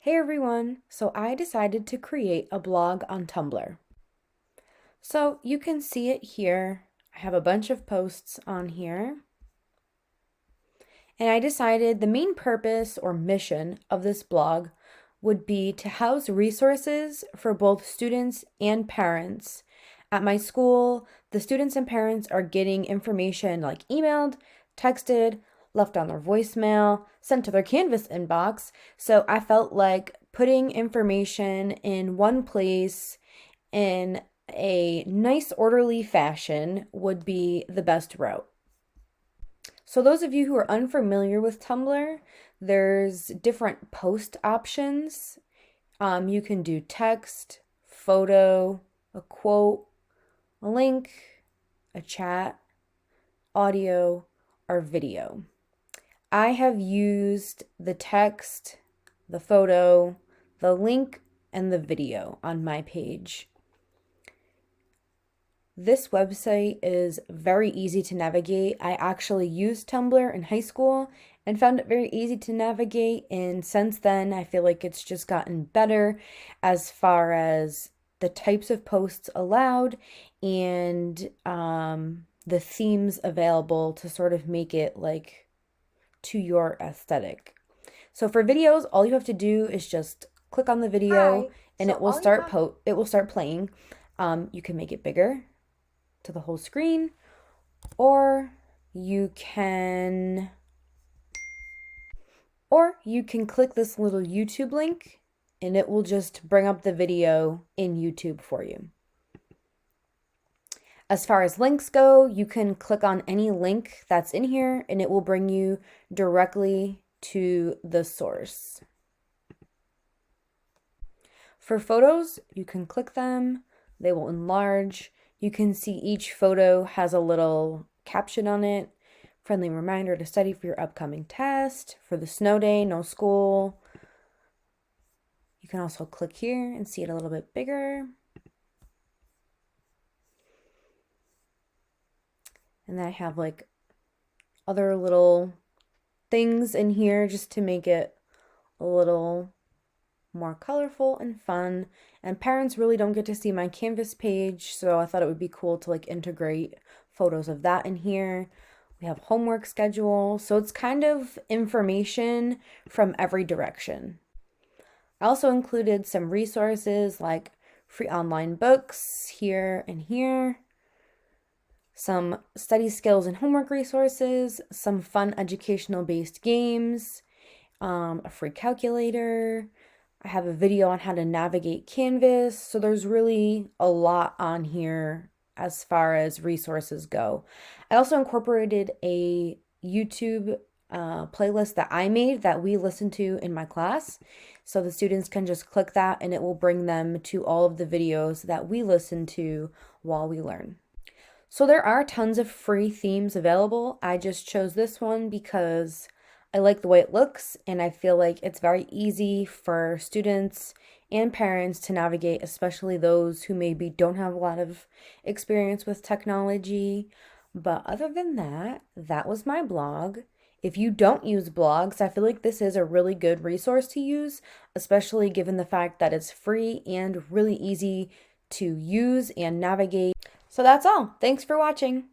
Hey everyone! So I decided to create a blog on Tumblr. So you can see it here. I have a bunch of posts on here. And I decided the main purpose or mission of this blog would be to house resources for both students and parents. At my school, the students and parents are getting information like emailed, texted, left on their voicemail, sent to their Canvas inbox. So I felt like putting information in one place in a nice, orderly fashion would be the best route. So those of you who are unfamiliar with Tumblr, there's different post options. You can do text, photo, a quote, a link, a chat, audio, or video. I have used the text, the photo, the link, and the video on my page. This website is very easy to navigate. I actually used Tumblr in high school and found it very easy to navigate. And since then, I feel like it's just gotten better as far as the types of posts allowed and the themes available to sort of make it like to your aesthetic. So for videos, all you have to do is just click on the video and it will start playing. You can make it bigger to the whole screen, or you can click this little YouTube link and it will just bring up the video in YouTube for you. As far as links go, you can click on any link that's in here and it will bring you directly to the source. For photos, you can click them, they will enlarge. You can see each photo has a little caption on it. Friendly reminder to study for your upcoming test, for the snow day, no school. You can also click here and see it a little bit bigger. And then I have like other little things in here just to make it a little more colorful and fun. And parents really don't get to see my Canvas page, so I thought it would be cool to like integrate photos of that in here. We have homework schedule, so it's kind of information from every direction. I also included some resources like free online books here and here, some study skills and homework resources, some fun educational based games, a free calculator. I have a video on how to navigate Canvas. So there's really a lot on here as far as resources go. I also incorporated a YouTube playlist that I made that we listen to in my class. So the students can just click that and it will bring them to all of the videos that we listen to while we learn. So there are tons of free themes available. I just chose this one because I like the way it looks and I feel like it's very easy for students and parents to navigate, especially those who maybe don't have a lot of experience with technology. But other than that, that was my blog. If you don't use blogs, I feel like this is a really good resource to use, especially given the fact that it's free and really easy to use and navigate. So that's all. Thanks for watching.